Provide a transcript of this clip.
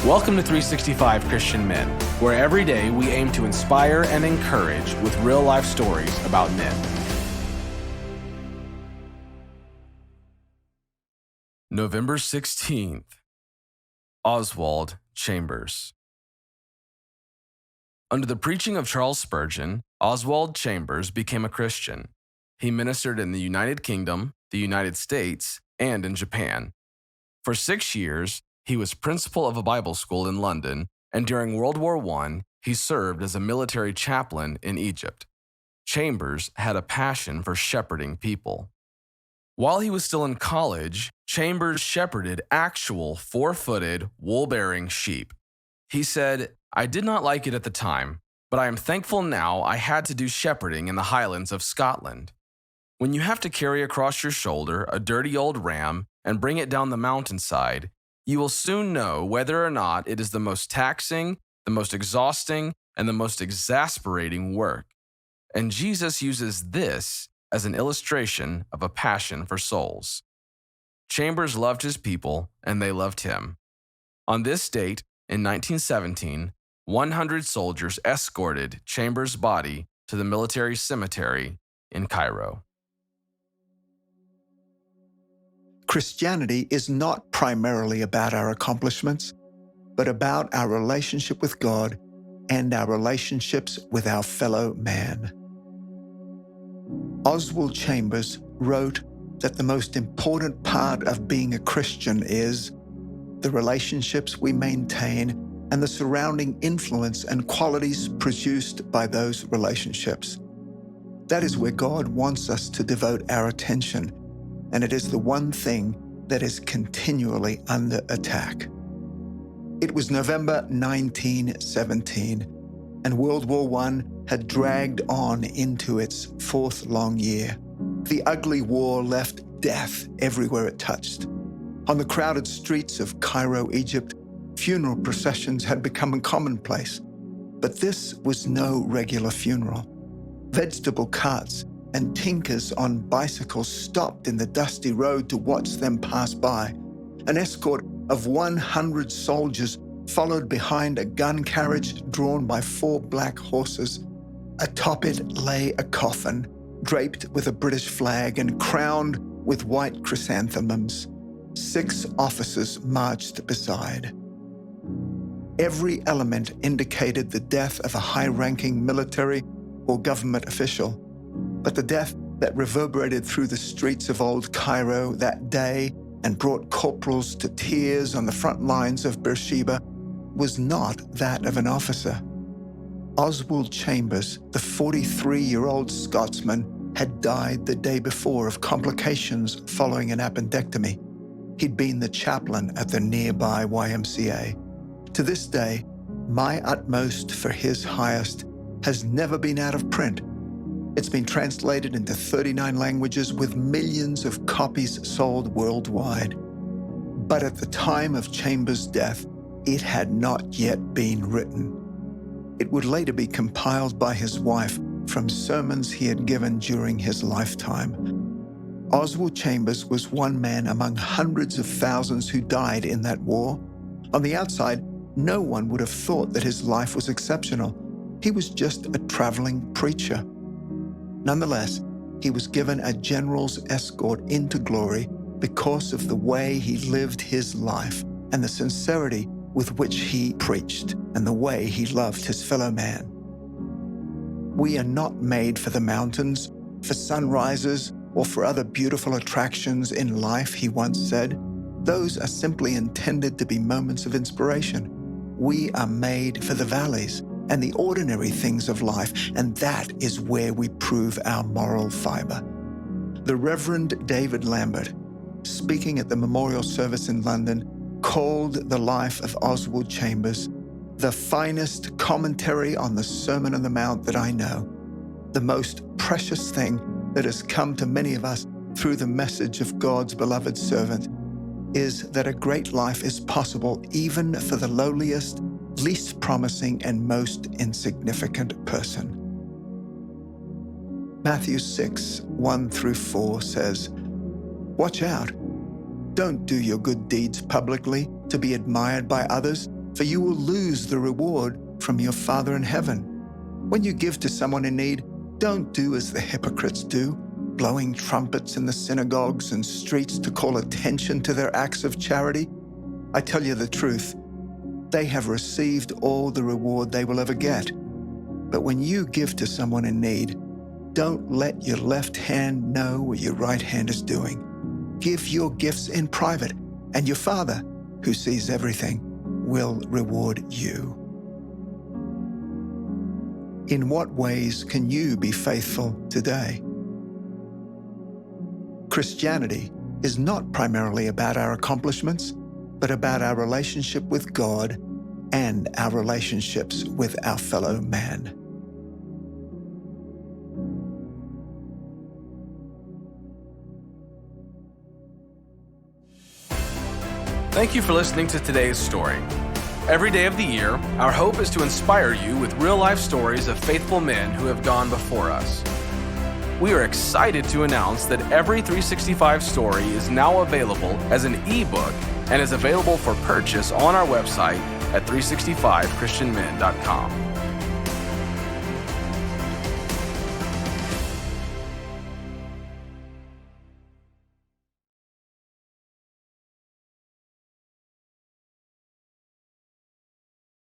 Welcome to 365 Christian Men, where every day we aim to inspire and encourage with real-life stories about men. November 16th, Oswald Chambers. Under the preaching of Charles Spurgeon, Oswald Chambers became a Christian. He ministered in the United Kingdom, the United States, and in Japan. For 6 years, he was principal of a Bible school in London, and during World War I, he served as a military chaplain in Egypt. Chambers had a passion for shepherding people. While he was still in college, Chambers shepherded actual 4-footed, wool-bearing sheep. He said, "I did not like it at the time, but I am thankful now I had to do shepherding in the Highlands of Scotland. When you have to carry across your shoulder a dirty old ram and bring it down the mountainside, you will soon know whether or not it is the most taxing, the most exhausting, and the most exasperating work." And Jesus uses this as an illustration of a passion for souls. Chambers loved his people, and they loved him. On this date, in 1917, 100 soldiers escorted Chambers' body to the military cemetery in Cairo. Christianity is not primarily about our accomplishments, but about our relationship with God and our relationships with our fellow man. Oswald Chambers wrote that the most important part of being a Christian is the relationships we maintain and the surrounding influence and qualities produced by those relationships. That is where God wants us to devote our attention, and it is the one thing that is continually under attack. It was November 1917, and World War I had dragged on into its 4th long year. The ugly war left death everywhere it touched. On the crowded streets of Cairo, Egypt, funeral processions had become commonplace. But this was no regular funeral. Vegetable carts and tinkers on bicycles stopped in the dusty road to watch them pass by. An escort of 100 soldiers followed behind a gun carriage drawn by 4 black horses. Atop it lay a coffin, draped with a British flag and crowned with white chrysanthemums. 6 officers marched beside. Every element indicated the death of a high-ranking military or government official. But the death that reverberated through the streets of old Cairo that day and brought corporals to tears on the front lines of Beersheba was not that of an officer. Oswald Chambers, the 43-year-old Scotsman, had died the day before of complications following an appendectomy. He'd been the chaplain at the nearby YMCA. To this day, My Utmost for His Highest has never been out of print. It's been translated into 39 languages with millions of copies sold worldwide. But at the time of Chambers' death, it had not yet been written. It would later be compiled by his wife from sermons he had given during his lifetime. Oswald Chambers was one man among hundreds of thousands who died in that war. On the outside, no one would have thought that his life was exceptional. He was just a traveling preacher. Nonetheless, he was given a general's escort into glory because of the way he lived his life and the sincerity with which he preached and the way he loved his fellow man. We are not made for the mountains, for sunrises, or for other beautiful attractions in life, he once said. Those are simply intended to be moments of inspiration. We are made for the valleys and the ordinary things of life, and that is where we prove our moral fiber. The Reverend David Lambert, speaking at the memorial service in London, called the life of Oswald Chambers the finest commentary on the Sermon on the Mount that I know, the most precious thing that has come to many of us through the message of God's beloved servant is that a great life is possible even for the lowliest, least promising, and most insignificant person. Matthew 6, 1-4 says, "Watch out. Don't do your good deeds publicly to be admired by others, for you will lose the reward from your Father in heaven. When you give to someone in need, don't do as the hypocrites do, blowing trumpets in the synagogues and streets to call attention to their acts of charity. I tell you the truth, they have received all the reward they will ever get. But when you give to someone in need, don't let your left hand know what your right hand is doing. Give your gifts in private, and your Father, who sees everything, will reward you. In what ways can you be faithful today? Christianity is not primarily about our accomplishments, but about our relationship with God and our relationships with our fellow man. Thank you for listening to today's story. Every day of the year, our hope is to inspire you with real-life stories of faithful men who have gone before us. We are excited to announce that every 365 story is now available as an ebook and is available for purchase on our website at 365christianmen.com.